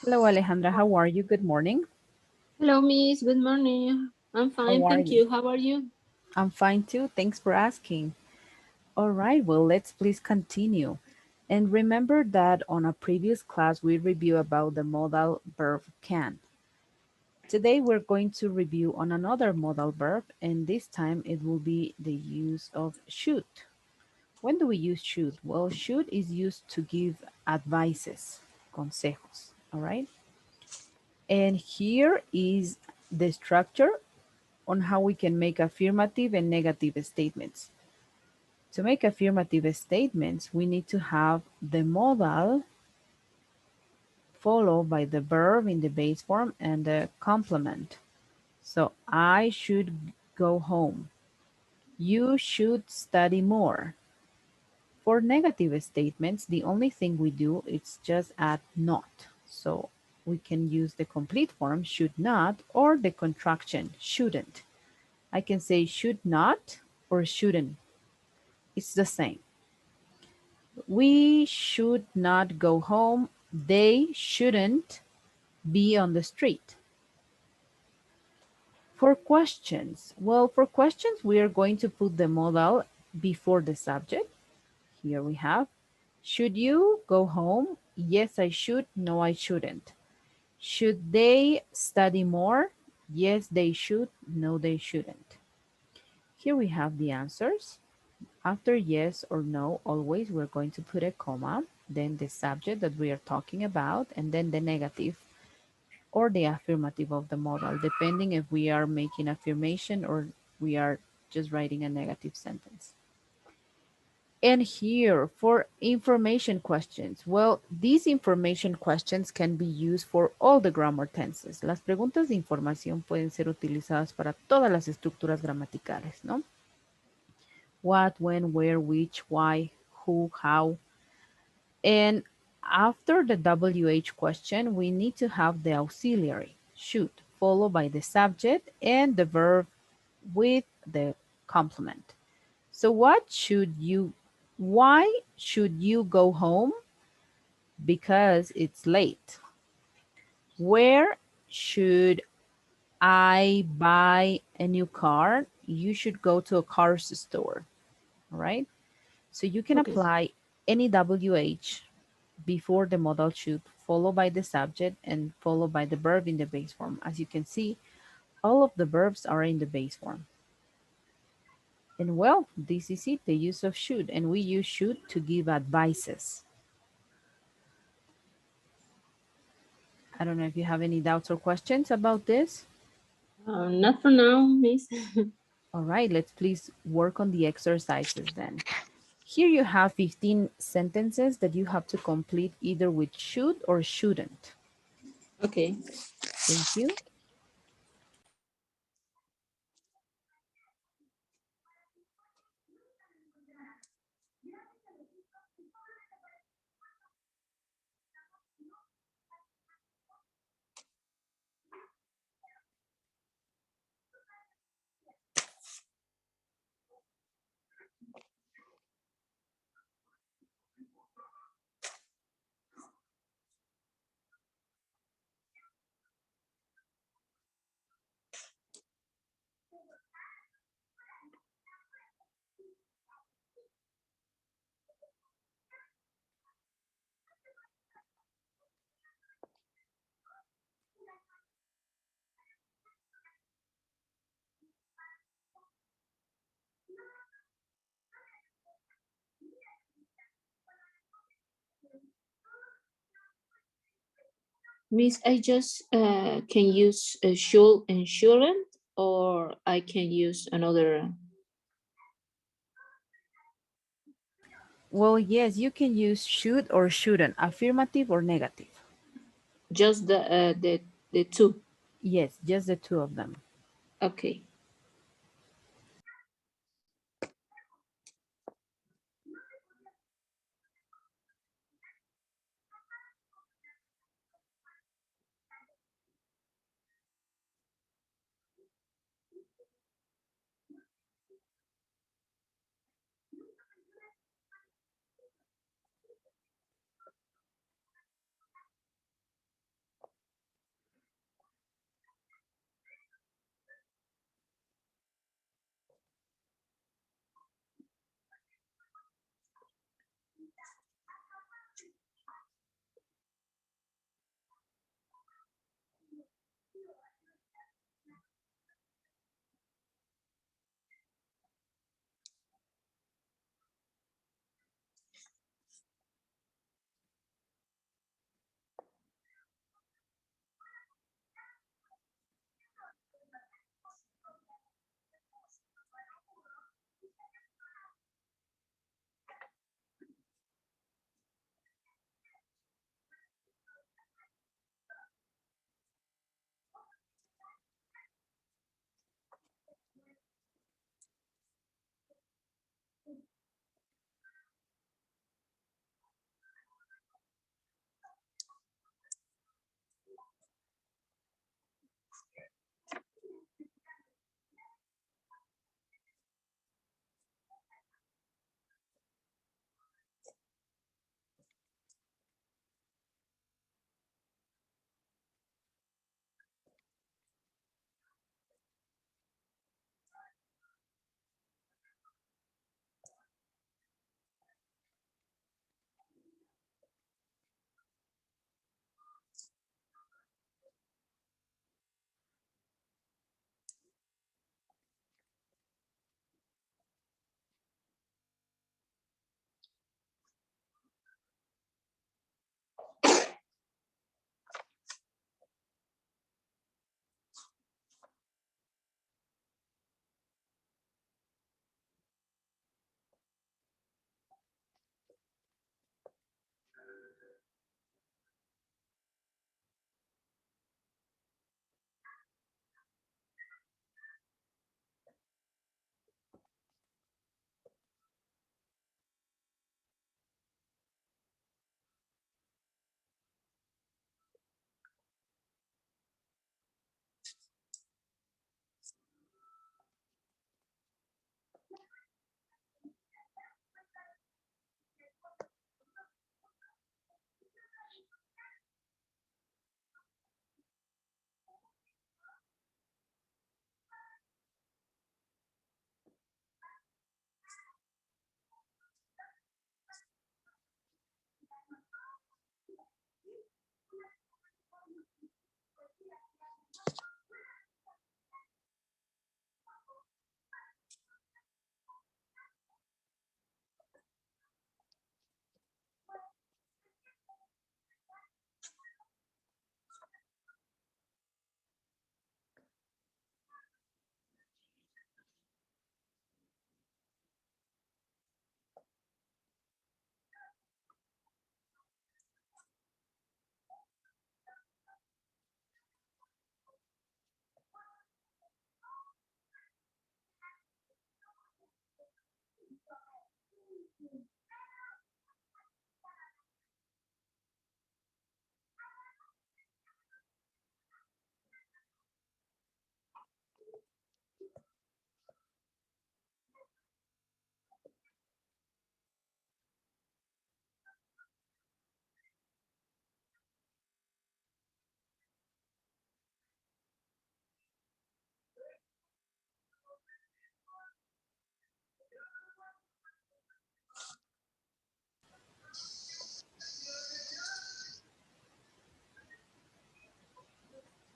Hello, Alejandra. How are you? Good morning. Hello, Miss. Good morning. I'm How fine, are thank you? you. How are you? I'm fine too. Thanks for asking. All right, well, let's please continue. And remember that on a previous class, we review about the modal verb can. Today, we're going to review on another modal verb, and this time it will be the use of should. When do we use should? Well, should is used to give advices, consejos, all right? And here is the structure on how we can make affirmative and negative statements. To make affirmative statements, we need to have the modal followed by the verb in the base form and the complement. So I should go home. You should study more. For negative statements, the only thing we do is just add not. So we can use the complete form should not or the contraction shouldn't. I can say should not or shouldn't. It's the same. We should not go home. They shouldn't be on the street. For questions, well, for questions, we are going to put the modal before the subject. Here we have, should you go home? Yes, I should. No, I shouldn't. Should they study more? Yes, they should. No, they shouldn't. Here we have the answers. After yes or no, always we're going to put a comma, then the subject that we are talking about, and then the negative or the affirmative of the modal, depending if we are making affirmation or we are just writing a negative sentence. And here for information questions. Well, these information questions can be used for all the grammar tenses. Las preguntas de información pueden ser utilizadas para todas las estructuras gramaticales, ¿no? What, when, where, which, why, who, how. And after the WH question, we need to have the auxiliary, should, followed by the subject and the verb with the complement. So why should you go home? Because it's late. Where should I buy a new car? You should go to a car store, all right? So you can Okay. apply any WH before the modal should, followed by the subject and followed by the verb in the base form. As you can see, all of the verbs are in the base form. And well, this is it, the use of should, and we use should to give advices. I don't know if you have any doubts or questions about this. Not for now, Miss. All right, let's please work on the exercises then. Here you have 15 sentences that you have to complete either with should or shouldn't. Okay. Thank you. Miss, I just can use should and shouldn't, or I can use another, Well, yes, you can use should or shouldn't, affirmative or negative. just the two. Yes, just the two of them. Okay.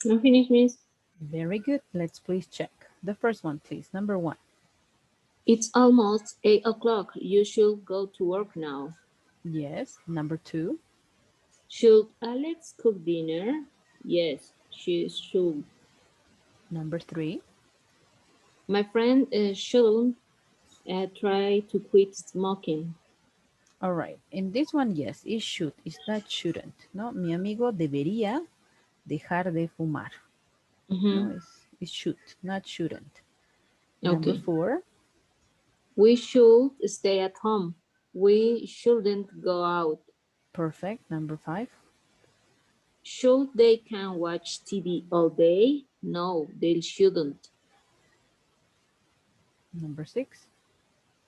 I'm finished, miss. Very good. Let's please check. The first one, please. Number one. It's almost 8 o'clock. You should go to work now. Yes. Number two. Should Alex cook dinner? Yes, she should. Number three. My friend shouldn't try to quit smoking. All right. In this one, yes, it should. It's not shouldn't. No, mi amigo debería dejar de fumar. No, Mhm. it's should, not shouldn't. Number Okay. four. We should stay at home. We shouldn't go out. Perfect. Number five. Should they can watch TV all day? No, they shouldn't. Number six.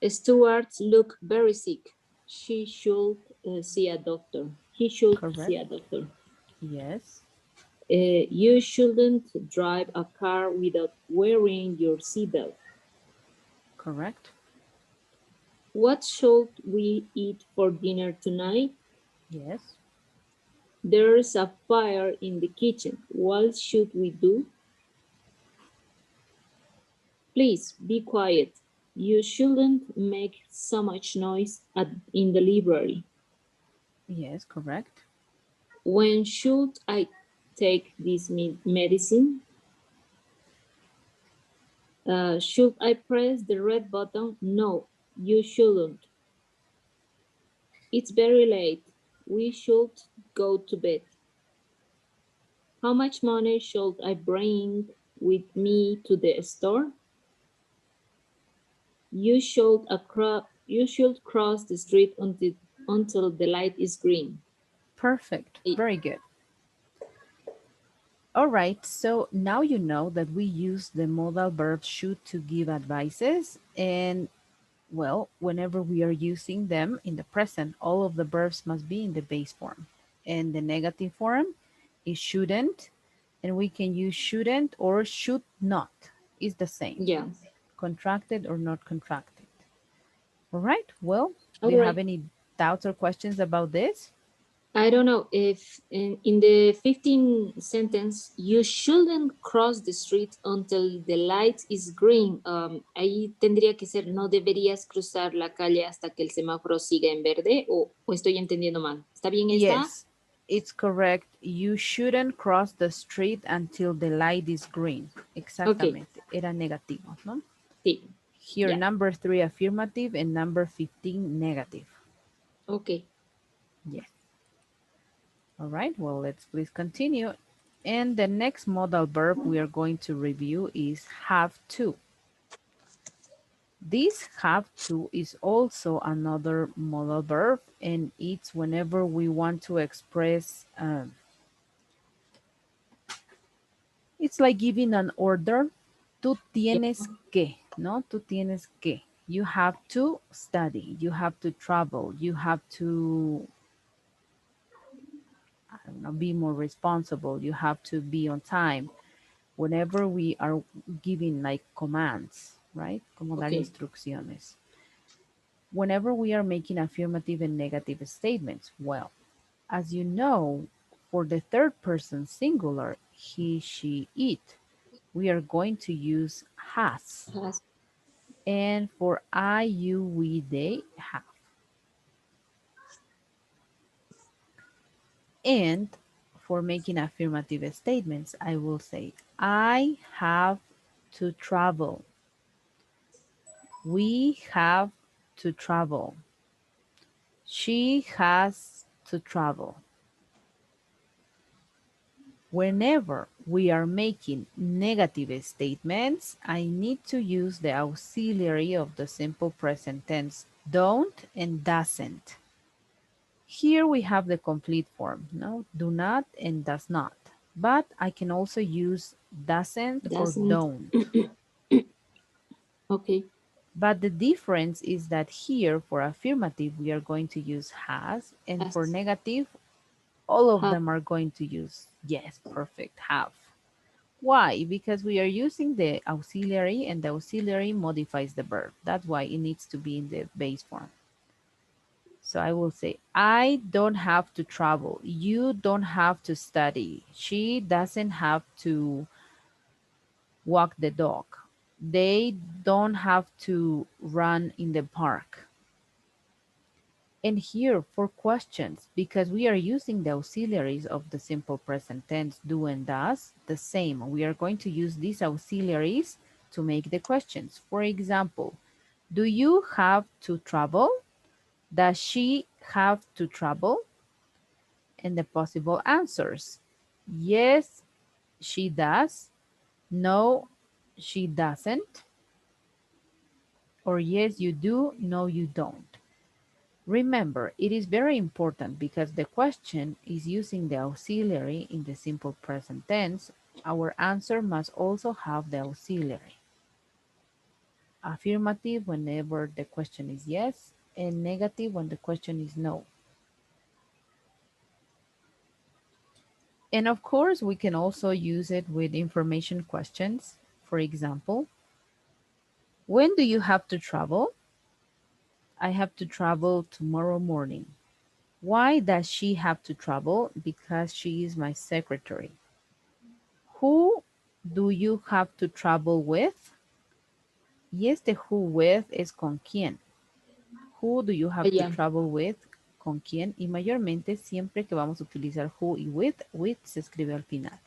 Stuart look very sick. She should see a doctor. He should Correct. see a doctor. Yes. You shouldn't drive a car without wearing your seatbelt. Correct. What should we eat for dinner tonight? Yes. There's a fire in the kitchen. What should we do? Please be quiet. You shouldn't make so much noise in the library. Yes, correct. When should I take this medicine? Should I press the red button? No, you shouldn't. It's very late. We should go to bed. How much money should I bring with me to the store? You should cross the street until the light is green. Perfect. I- Very good. All right, so now you know that we use the modal verb should to give advices. And well, whenever we are using them in the present, all of the verbs must be in the base form. And the negative form is shouldn't, and we can use shouldn't or should not. It's the same, Yeah. contracted or not contracted. All right, well, do All you have right. any doubts or questions about this? I don't know if in the 15 sentence, you shouldn't cross the street until the light is green. Ahí tendría que ser, no deberías cruzar la calle hasta que el semáforo siga en verde, o estoy entendiendo mal. ¿Está bien esta? Yes, it's correct. You shouldn't cross the street until the light is green. Ok, Exactamente. Era negativo, ¿no? sí, Here, ya, number 3 affirmative and number 15 negative. ok. Yes. All right, well, let's please continue. And the next modal verb we are going to review is have to. This have to is also another modal verb, and it's whenever we want to express, it's like giving an order. Tú Ya, tienes que, ¿no? Tú tienes que. You have to study, you have to travel, you have to, I don't know, be more responsible, you have to be on time. Whenever we are giving like commands, right? Como dar ok. instrucciones. Whenever we are making affirmative and negative statements, well, as you know, for the third person singular, he, she, it, we are going to use has. Has, And for I, you, we, they, have. And for making affirmative statements, I will say, I have to travel. We have to travel. She has to travel. Whenever we are making negative statements, I need to use the auxiliary of the simple present tense, don't and doesn't. Here we have the complete form, no? Do not and does not. But I can also use doesn't or doesn't. don't. Ok, But the difference is that here for affirmative, we are going to use has, and for has, negative, all of have. them are going to use yes, perfect, have. Why? Because we are using the auxiliary and the auxiliary modifies the verb. That's why it needs to be in the base form. So I will say, I don't have to travel. You don't have to study. She doesn't have to walk the dog. They don't have to run in the park. And here for questions, because we are using the auxiliaries of the simple present tense, do and does, the same. We are going to use these auxiliaries to make the questions. For example, do you have to travel? Does she have to travel? And the possible answers. Yes, she does. No, she doesn't. Or yes, you do. No, you don't. Remember, it is very important because the question is using the auxiliary in the simple present tense. Our answer must also have the auxiliary. Affirmative whenever the question is yes, and negative when the question is no. And of course, we can also use it with information questions. For example, when do you have to travel? I have to travel tomorrow morning. Why does she have to travel? Because she is my secretary. Who do you have to travel with? Y este who with es con quién. Who do you have to Yeah. travel with? ¿Con quién? Y mayormente siempre que vamos a utilizar who y with se escribe al final.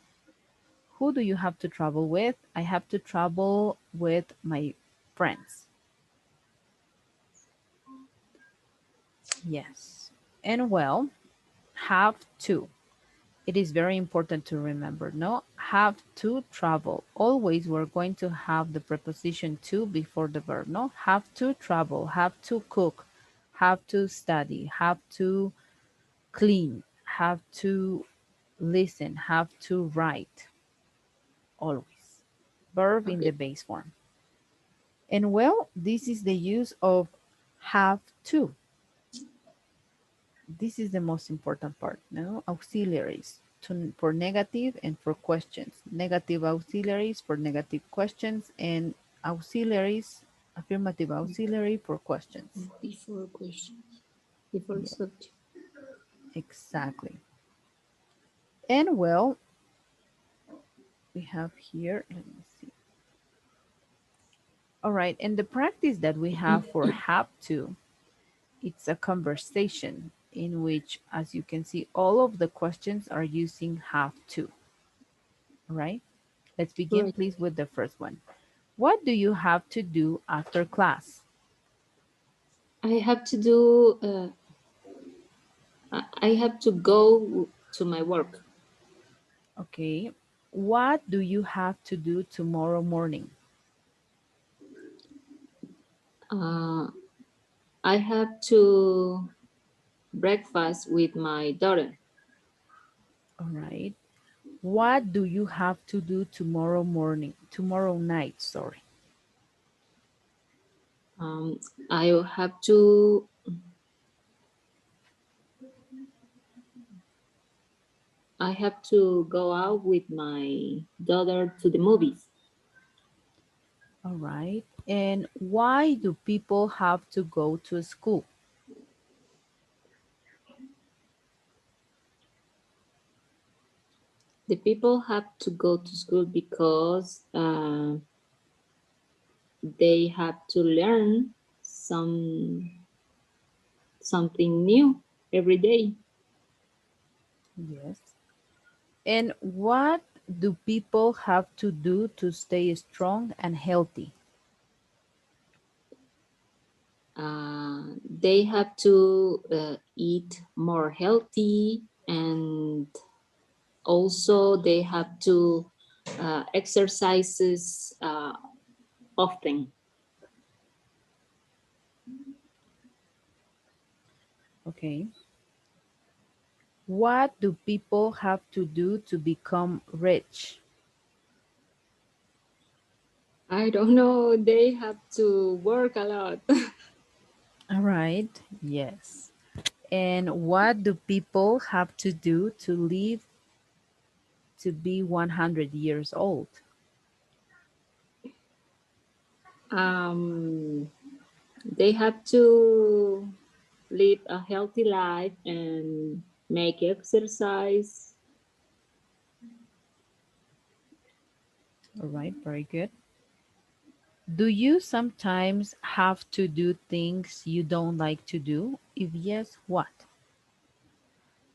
Who do you have to travel with? I have to travel with my friends. Yes. And well, have to. It is very important to remember, no? Have to travel. Always we're going to have the preposition to before the verb, no? Have to travel, have to cook, have to study, have to clean, have to listen, have to write. Always. Verb in the Okay. base form. And well, this is the use of have to. This is the most important part, no? Auxiliaries for negative and for questions. Negative auxiliaries for negative questions and auxiliaries, affirmative auxiliary for questions. Before questions. Before Yeah, subject. exactly. And well, we have here, let me see. All right, and the practice that we have for have to, it's a conversation in which, as you can see, all of the questions are using have to, right? Let's begin, Right. please, with the first one. What do you have to do after class? I have to do. I have to go to my work. Okay. What do you have to do tomorrow morning? Uh, I have to breakfast with my daughter. All right. What do you have to do tomorrow morning? Tomorrow night, sorry. Um, I have to. I have to go out with my daughter to the movies. All right. And why do people have to go to school? The people have to go to school because they have to learn something new every day. Yes. And what do people have to do to stay strong and healthy? They have to eat more healthy, and also they have to exercises often. Okay. What do people have to do to become rich? I don't know. They have to work a lot. All right. Yes. And what do people have to do to live to be 100 years old? um, they have to live a healthy life and make exercise. All right. Very good. Do you sometimes have to do things you don't like to do? If yes, what?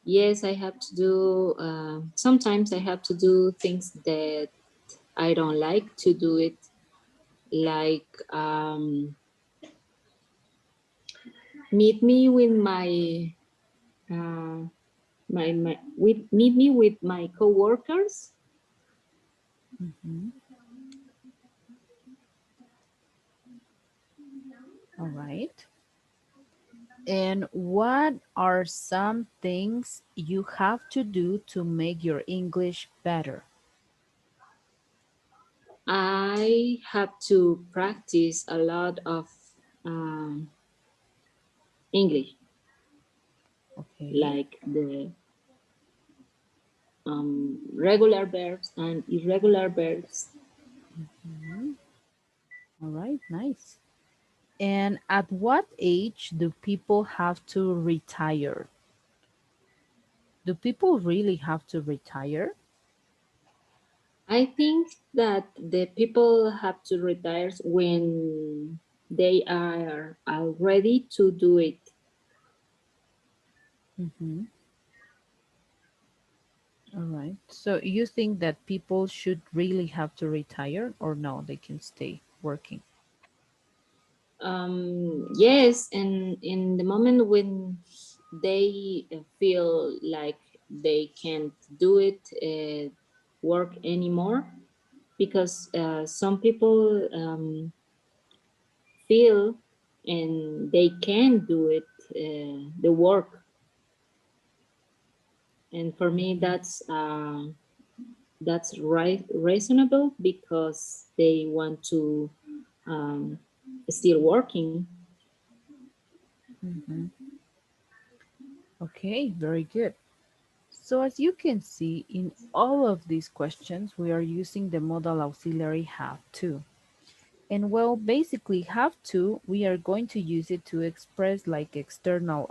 Yes, I have to do. Sometimes I have to do things that I don't like to do it, like meet me with uh, meet me with my coworkers. Mhm. All right. And what are some things you have to do to make your English better? I have to practice a lot of um, English, Okay. like the regular verbs and irregular verbs. Mhm. All right. Nice. And at what age do people have to retire? Do people really have to retire? I think that the people have to retire when they are ready to do it. Mm-hmm. All right. So you think that people should really have to retire or no, they can stay working? Yes, and in the moment when they feel like they can't do it, work anymore, because some people feel and they can do it, the work, and for me Mm-hmm. that's right, reasonable, because they want to um, still working. Mm-hmm. Okay, very good. So as you can see, in all of these questions, we are using the modal auxiliary have to. And well, basically have to, we are going to use it to express like external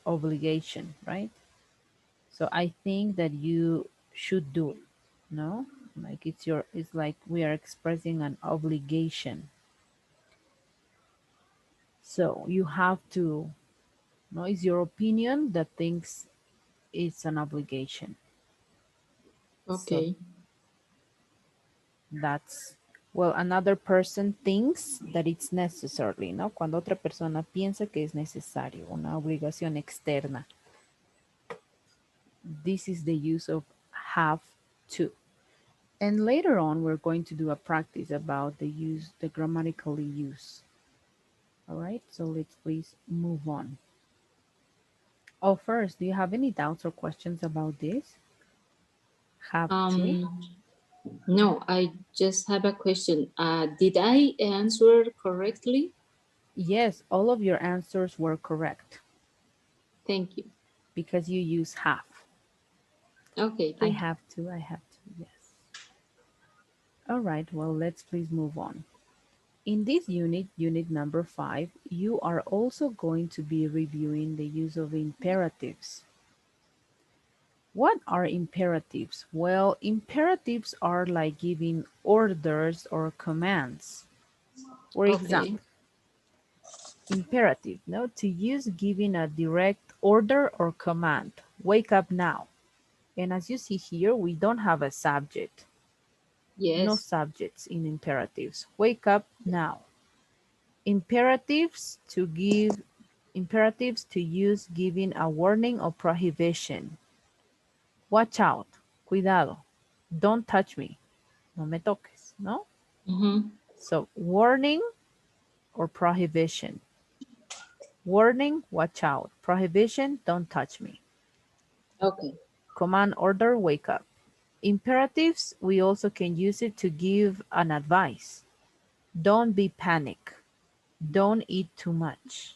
obligation, right? So I think that you should do it, no? Like it's like we are expressing an obligation. So you have to, no, it's your opinion that thinks it's an obligation. So Okay. that's, well, another person thinks that it's necessary, ¿no? Cuando otra persona piensa que es necesario, una obligación externa. This is the use of have to. And later on, we're going to do a practice about the use, the grammatically use. All right, so let's please move on. Oh, first, do you have any doubts or questions about this? Have to? Um, no, I just have a question. Did I answer correctly? Yes, all of your answers were correct Thank you. because you use have. Okay, I thank you. have to, I have to, yes. All right, well, let's please move on. In this unit, unit number 5, you are also going to be reviewing the use of imperatives. What are imperatives? Well, imperatives are like giving orders or commands. For Okay. example, imperative, no, to use giving a direct order or command. Wake up now. And as you see here, we don't have a subject. No Yes. subjects in imperatives. Wake up now. Imperatives to give, imperatives to use giving a warning or prohibition. Watch out. Cuidado. Don't touch me. No me toques, ¿no? Mm-hmm. So warning or prohibition. Warning, watch out. Prohibition, don't touch me. Okay. Command order, wake up. Imperatives, we also can use it to give an advice. Don't be panic. Don't eat too much.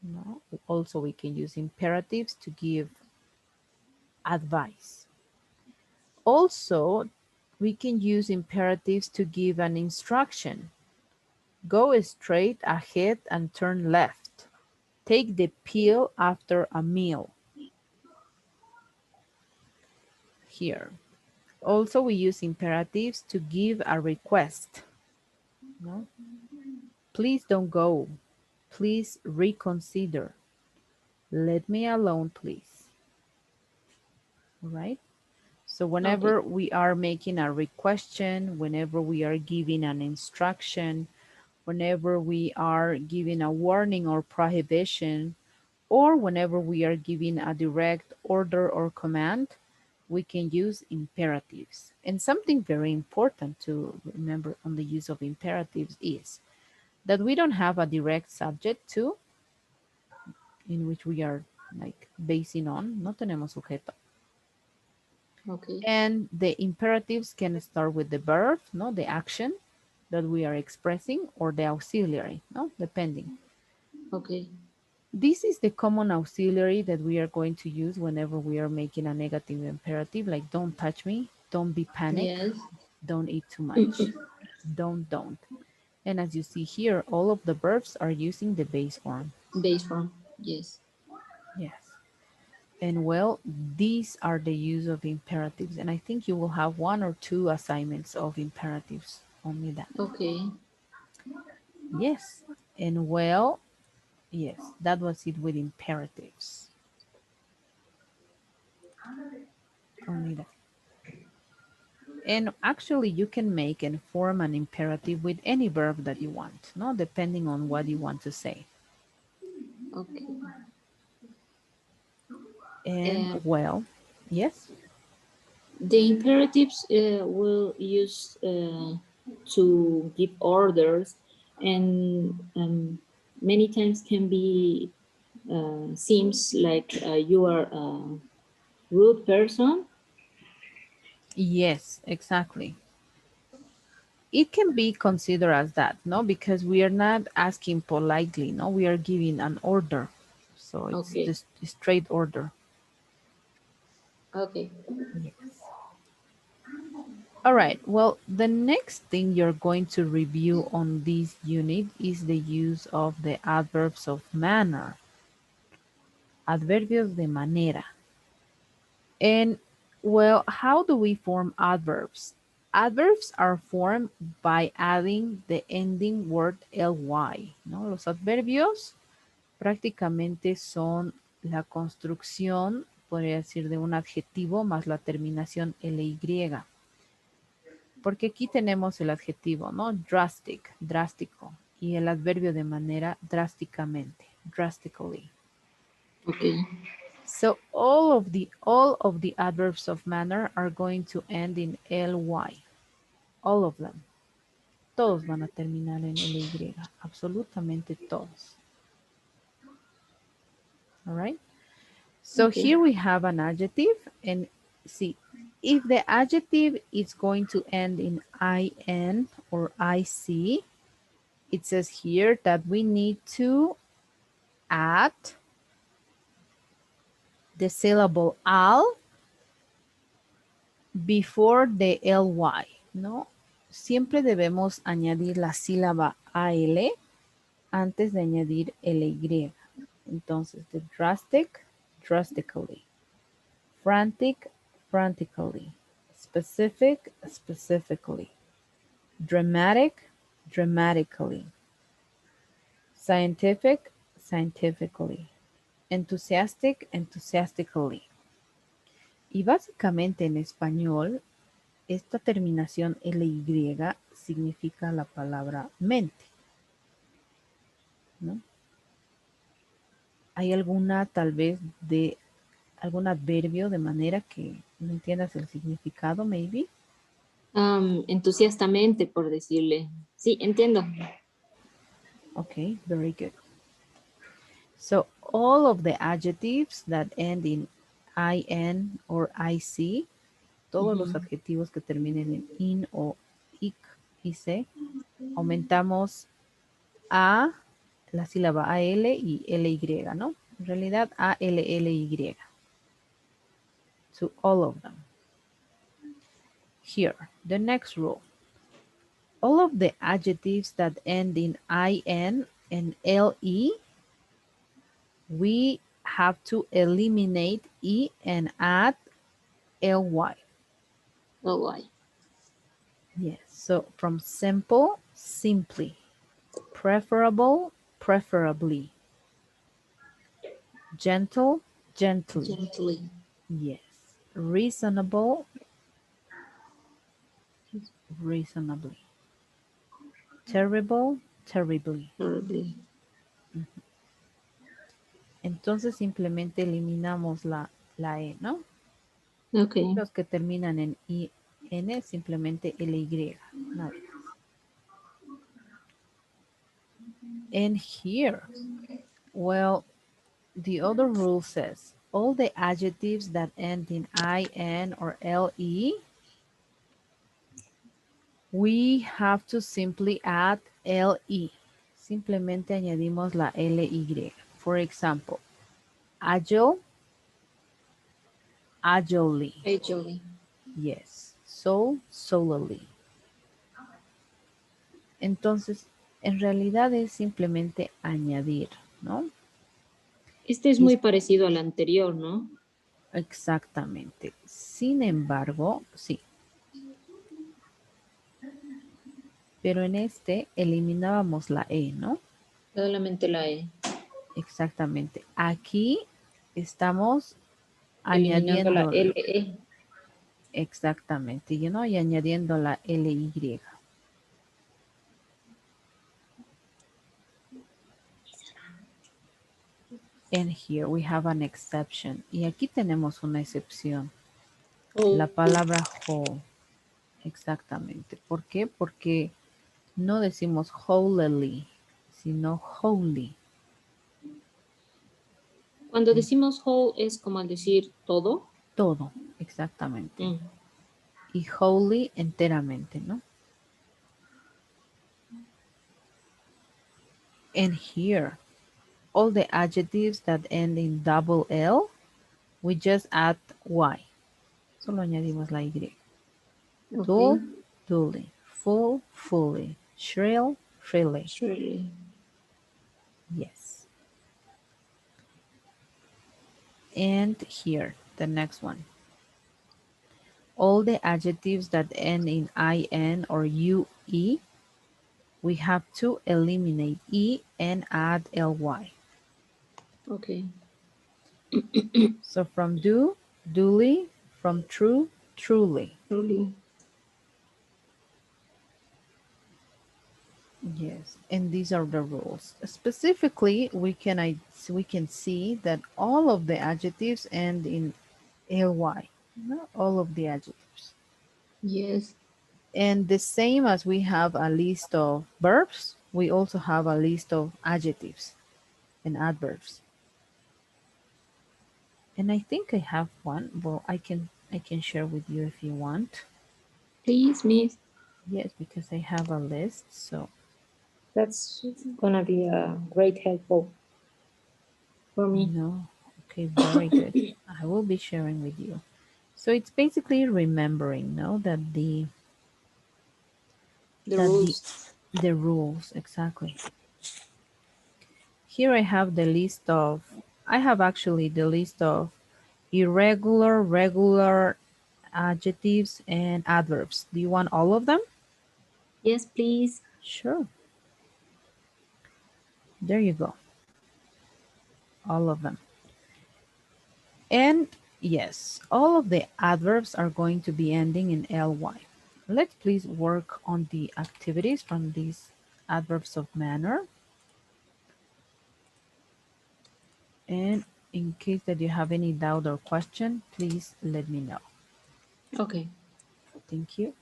No? Also, we can use imperatives to give advice. Also, we can use imperatives to give an instruction. Go straight ahead and turn left. Take the pill after a meal. Here. Also, we use imperatives to give a request. No? Please don't go. Please reconsider. Let me alone, please. All right? So Okay. whenever we are making a requestion, whenever we are giving an instruction, whenever we are giving a warning or prohibition, or whenever we are giving a direct order or command, we can use imperatives. And something very important to remember on the use of imperatives is that we don't have a direct subject to in which we are like basing on, no tenemos sujeto. Okay. And the imperatives can start with the verb, no, the action that we are expressing, or the auxiliary, no, depending. Okay. This is the common auxiliary that we are going to use whenever we are making a negative imperative, like don't touch me, don't be panic, Yes. don't eat too much, don't. And as you see here, all of the verbs are using the base form. Base form. Yes. Yes. And well, these are the use of imperatives. And I think you will have one or two assignments of imperatives, only that. Okay. Yes. And well, yes, that was it with imperatives. Only that. And actually, you can make and form an imperative with any verb that you want, no, depending on what you want to say. Okay. And Uh, well, yes, the imperatives will use to give orders, and many times can be seems like you are a rude person. yes, exactly. It can be considered as that, no, because we are not asking politely, no, we are giving an order. So it's Okay. this straight order. Okay. Yes. All right. Well, the next thing you're going to review on this unit is the use of the adverbs of manner, adverbios de manera. And well, how do we form adverbs? Adverbs are formed by adding the ending word ly, ¿no? Los adverbios prácticamente son la construcción, podría decir, de un adjetivo más la terminación ly. Porque aquí tenemos el adjetivo, ¿no? Drastic, drástico, y el adverbio de manera drásticamente, drastically. Okay. So all of the adverbs of manner are going to end in ly. All of them. Todos van a terminar en ly. Absolutamente todos. All right. So Okay. here we have an adjective, and see, if the adjective is going to end in in or ic, it says here that we need to add the syllable al before the ly, ¿no? Siempre debemos añadir la sílaba al antes de añadir ly. Entonces, the drastic, drastically. Frantic, frantically. Specific, specifically. Dramatic, dramatically. Scientific, scientifically. Enthusiastic, enthusiastically. Y básicamente en español, esta terminación ly significa la palabra mente, ¿no? ¿Hay alguna tal vez de algún adverbio de manera que no entiendas el significado, maybe? Entusiastamente, por decirle. Sí, entiendo. Okay, very good. So all of the adjectives that end in in or ic, todos los Ujú. adjetivos que terminen en in o ic, ic, aumentamos a la sílaba al y ly, ¿no? En realidad ally, to all of them. Here, the next rule. All of the adjectives that end in in and le, we have to eliminate e and add ly. Oh, why? Yes, so from simple, simply. Preferable, preferably. Gentle, gently. Gently. Yes. Reasonable, reasonably. Terrible, terribly. Terribly. Entonces simplemente eliminamos la E, ¿no? Okay. Los que terminan en IN, simplemente LY, nada más. And here, well, the other rule says all the adjectives that end in IN or LE, we have to simply add LE. Simplemente añadimos la LY. For example, agile, agilely. Agilely. Yes. So, solely. Entonces, En realidad es simplemente añadir, ¿no? Este es Y muy parecido al anterior, ¿no? exactamente. Sin embargo, sí, pero en este eliminábamos la E, ¿no? Solamente la E. Exactamente. Aquí estamos Eliminando la añadiendo, LE. exactamente, y añadiendo la LY. And here we have an exception. Y aquí tenemos una excepción. La Oh. palabra whole. Exactamente. ¿Por qué? Porque no decimos holily, sino holy. Cuando decimos whole es como al decir todo. Todo, exactamente. Mm. Y holy enteramente, ¿no? And here, all the adjectives that end in double L, we just add Y. Solo añadimos la Y. Ok. Dull, dully. Full, fully. Shrill, shrilly. Surely. Yes. And here, the next one. All the adjectives that end in IN or UE, we have to eliminate E and add LY. Ok. So from do, duly, from true, truly. Surely. Yes, and these are the rules. Specifically, we can see that all of the adjectives end in ly, no? All of the adjectives. Yes. And the same as we have a list of verbs, we also have a list of adjectives and adverbs. And I think I have one. Well, I can share with you if you want. Please, miss. Yes, because I have a list. So That's gonna be a great helpful for me. no, okay, very good. I will be sharing with you. So it's basically remembering, no, The that the rules. the rules exactly. Here I have the list of. I have actually the list of irregular, regular adjectives and adverbs. Do you want all of them? Yes, please. Sure. There you go. All of them. And yes, all of the adverbs are going to be ending in ly. Let's please work on the activities from these adverbs of manner. And in case that you have any doubt or question, please let me know. Okay. Thank you.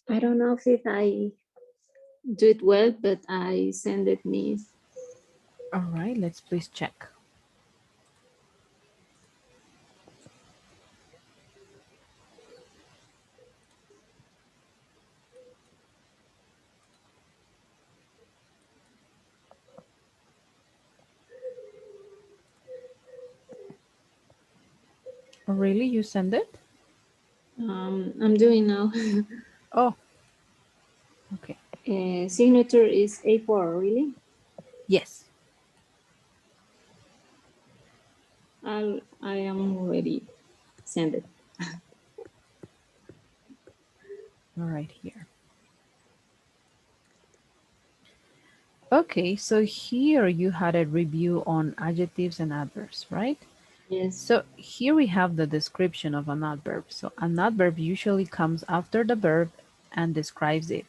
I don't know if I do it well, but I send it miss. All right, let's please check. Oh, really? You send it? I'm doing now. Oh, Okay. Signature is A4, really? Yes. I am already sent it. All right here. Okay, so here you had a review on adjectives and adverbs, right? Yes. So here we have the description of an adverb. So an adverb usually comes after the verb and describes it.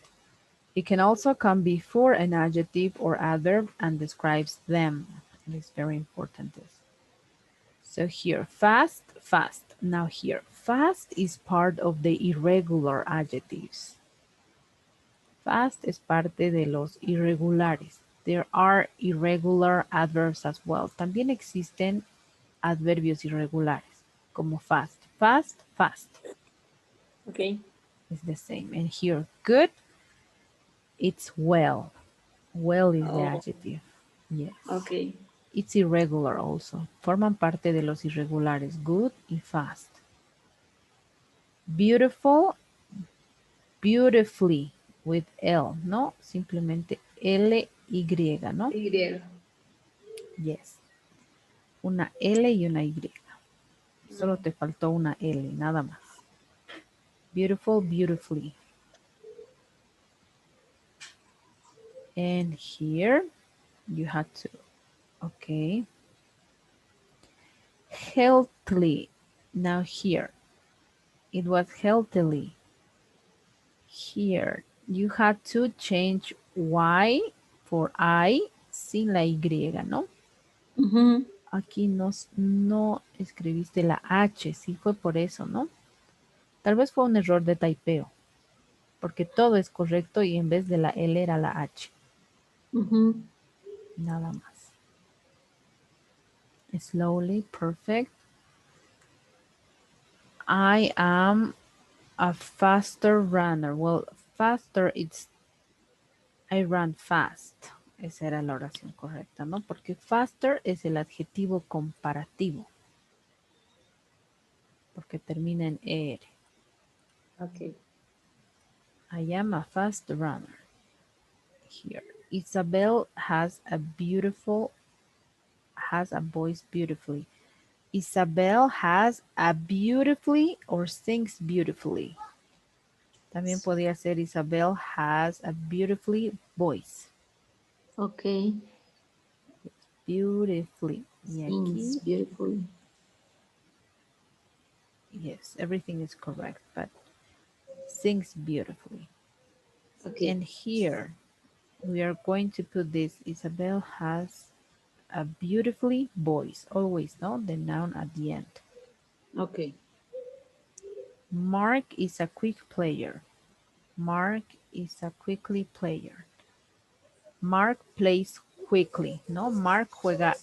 It can also come before an adjective or adverb and describes them. It is very important this. So here, fast, fast. Now here, fast is part of the irregular adjectives. Fast es parte de los irregulares. There are irregular adverbs as well. También existen adverbios irregulares, como fast. Fast, fast Okay. is the same. And here, good, it's well. Well is the Oh, adjective. Yes. okay. It's irregular also. Forman parte de los irregulares, good y fast. Beautiful, beautifully with L, ¿no? Simplemente L-Y, ¿no? Y. Yes. Una L y una Y. Solo Mm, te faltó una L, nada más. Beautiful, beautifully. And here you had to, okay. Healthily. Now here, it was healthily. Here, you had to change Y for I sin la Y, ¿no? ujú, Aquí no escribiste la H, sí fue por eso, ¿no? Tal vez fue un error de typeo, porque todo es correcto y en vez de la L era la H, ujú. nada más. Slowly, perfect. I am a faster runner. Well, faster, it's I run fast. Esa era la oración correcta, ¿no? Porque faster es el adjetivo comparativo, porque termina en er. Okay. I am a fast runner. Here, Isabel has a voice beautifully. Isabel has a beautifully or sings beautifully. También podía ser Isabel has a beautifully voice. Okay. Beautifully. Y Sings aquí, beautifully. yes, everything is correct, but sings beautifully. Okay. And here, we are going to put this. Isabel has a beautifully voice. Always, no? The noun at the end. Okay. Mark is a quick player. Mark is a quickly player. Mark plays quickly, ¿no? Mark juega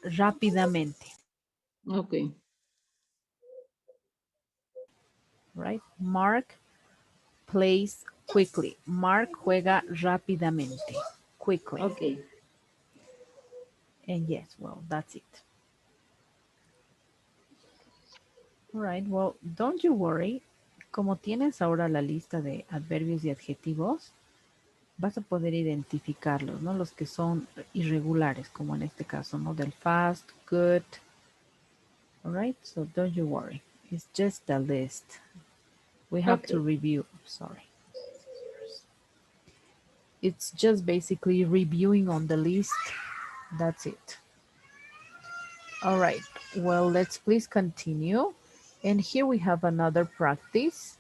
rápidamente, Okay. right? Mark plays quickly. Mark juega rápidamente, quickly. Okay. And yes, well, that's it. All right, well, don't you worry. Como tienes ahora la lista de adverbios y adjetivos, vas a poder identificarlos, ¿no? Los que son irregulares, como en este caso, ¿no? Del fast, good. All right, so don't you worry. It's just a list. We have to Okay. review. Sorry. It's just basically reviewing on the list. That's it. All right. Well, let's please continue. And here we have another practice.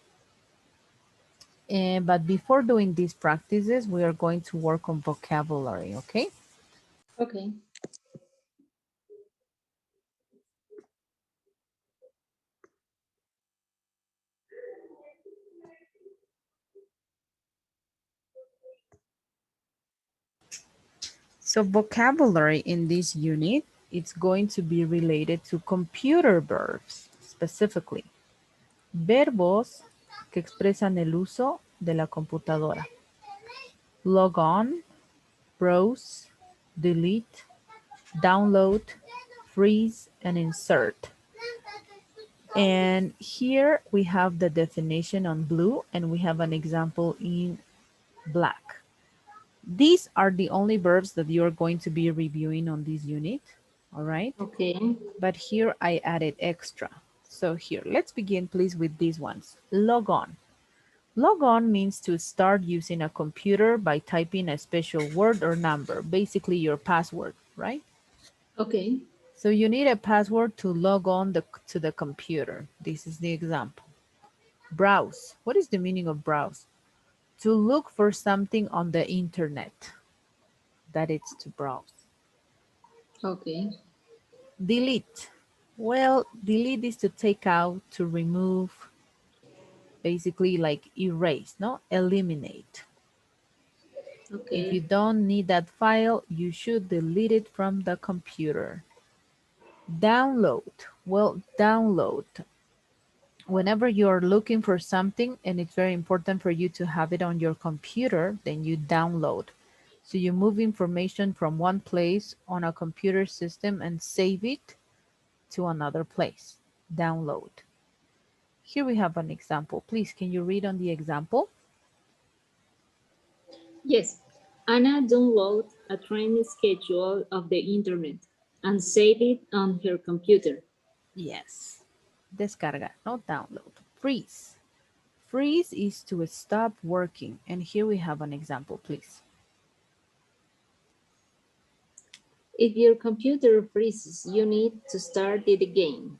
But before doing these practices, we are going to work on vocabulary, okay? Okay. So vocabulary in this unit, it's going to be related to computer verbs, specifically. Verbos que expresan el uso de la computadora. Log on, browse, delete, download, freeze, and insert. And here we have the definition on blue, and we have an example in black. These are the only verbs that you're going to be reviewing on this unit, all right? Okay. But here I added extra. So here, let's begin please with these ones. Log on. Log on means to start using a computer by typing a special word or number, basically your password, right? Okay. So you need a password to log on to the computer. This is the example. Browse. What is the meaning of browse? To look for something on the internet. That it's to browse. Okay. Delete. Well, delete is to take out, to remove, basically like erase, no? Eliminate. If you Okay. don't need that file, you should delete it from the computer. Download. Well, download. Whenever you're looking for something and it's very important for you to have it on your computer, then you download. So you move information from one place on a computer system and save it to another place. Download. Here we have an example. Please, can you read on the example? Yes. Anna downloaded a training schedule of the internet and saved it on her computer. Yes. Descargar, not download. Freeze. Freeze is to stop working. And here we have an example, please. If your computer freezes, you need to start it again.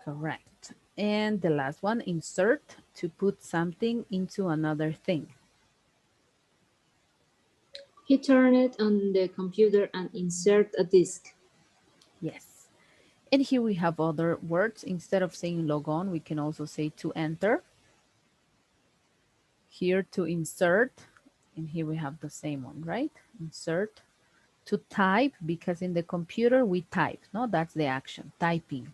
Correct. And the last one, insert, to put something into another thing. He turned it on the computer and insert a disk. Yes. And here we have other words. Instead of saying log on, we can also say to enter. Here to insert. And here we have the same one, right? Insert. To type, because in the computer we type. No, that's the action, typing.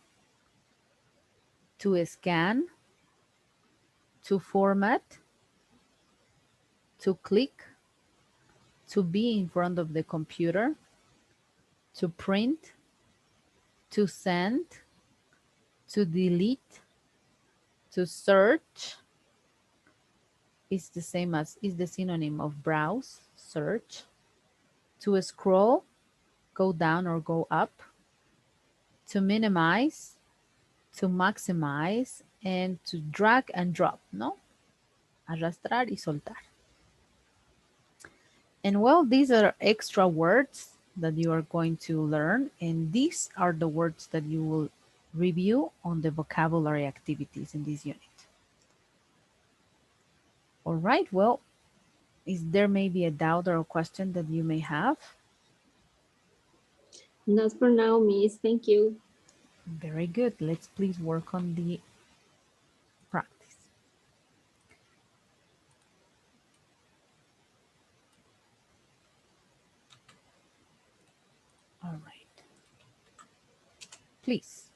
To scan. To format. To click. To be in front of the computer. To print. To send. To delete. To search is the same as, is the synonym of browse, search. To scroll, go down or go up. To minimize, to maximize, and to drag and drop, ¿no? Arrastrar y soltar. And well, these are extra words that you are going to learn, and these are the words that you will review on the vocabulary activities in this unit. All right, well, is there maybe a doubt or a question that you may have? Not for now, miss. Thank you. Very good. Let's please work on the practice. All right. Please.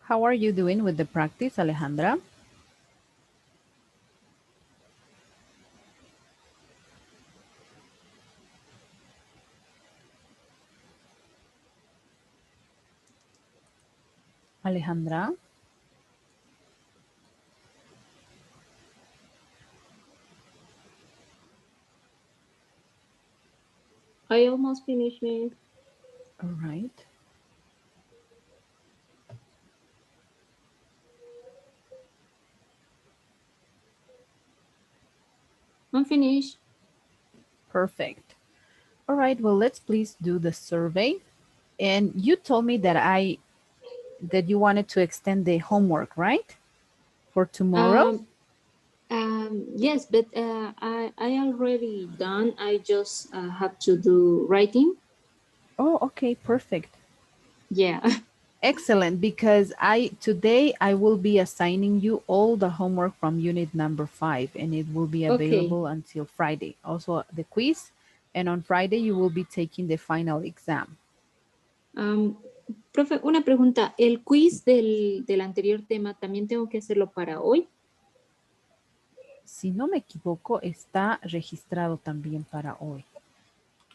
How are you doing with the practice, Alejandra? Alejandra? I almost finished, Miss. All right. I'm finished. Perfect. All right, well, let's please do the survey. And you told me that you wanted to extend the homework, right? For tomorrow? Um, yes, but I already done. I just have to do writing. Oh, okay, perfect. Yeah. Excellent, because I will be assigning you all the homework from unit number 5, and it will be Okay. available until Friday. Also the quiz, and on Friday you will be taking the final exam. Am, profe, una pregunta. ¿El quiz del anterior tema también tengo que hacerlo para hoy? Si no me equivoco, está registrado también para hoy.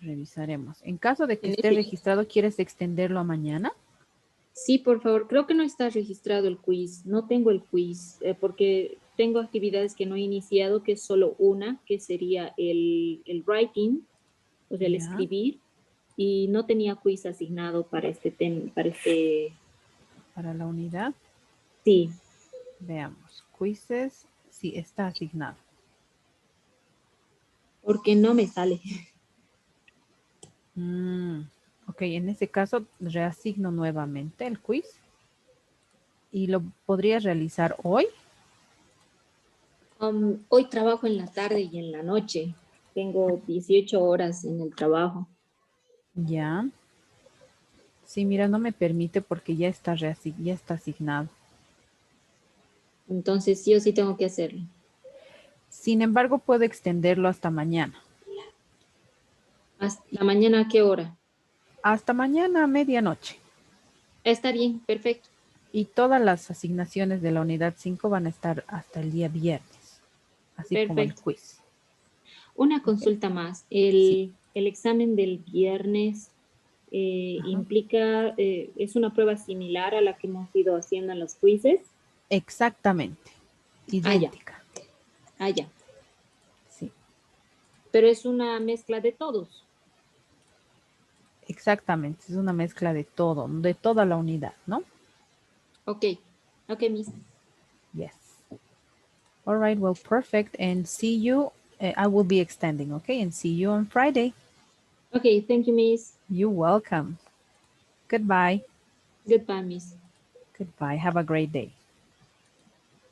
Revisaremos. En caso de que En esté ese, registrado, ¿quieres extenderlo a mañana? sí, por favor. Creo que no está registrado el quiz. No tengo el quiz porque tengo actividades que no he iniciado, que es solo una, que sería el writing, o sea, el Ya, escribir, y no tenía quiz asignado para este tema, para este, para la unidad. sí, Veamos. Quizzes, sí, está asignado. porque no me sale. Mm, ok, en ese caso reasigno nuevamente el quiz y lo podrías realizar hoy. Hoy trabajo en la tarde y en la noche. Tengo 18 horas en el trabajo. Ya. Sí, mira, no me permite porque ya está asignado. Entonces sí o sí tengo que hacerlo. Sin embargo, puedo extenderlo hasta mañana. ¿Hasta mañana a qué hora? Hasta mañana a medianoche. Está bien, perfecto, Y todas las asignaciones de la unidad 5 van a estar hasta el día viernes, así como el perfecto. quiz. Una ¿Ok? consulta más. Sí, El examen del viernes ajá. implica, es una prueba similar a la que hemos ido haciendo en los quizzes. Exactamente. Ah, ya, Idéntica. ah, ya. Sí, Pero es una mezcla de todos. exactamente. Es una mezcla de todo, de toda la unidad, ¿no? Ok, ok, Miss. Yes. All right, well, perfect. And see you. I will be extending, okay? And see you on Friday. Ok, thank you, Miss. You're welcome. Goodbye. Goodbye, Miss. Goodbye. Have a great day.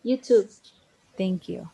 You too. Thank you.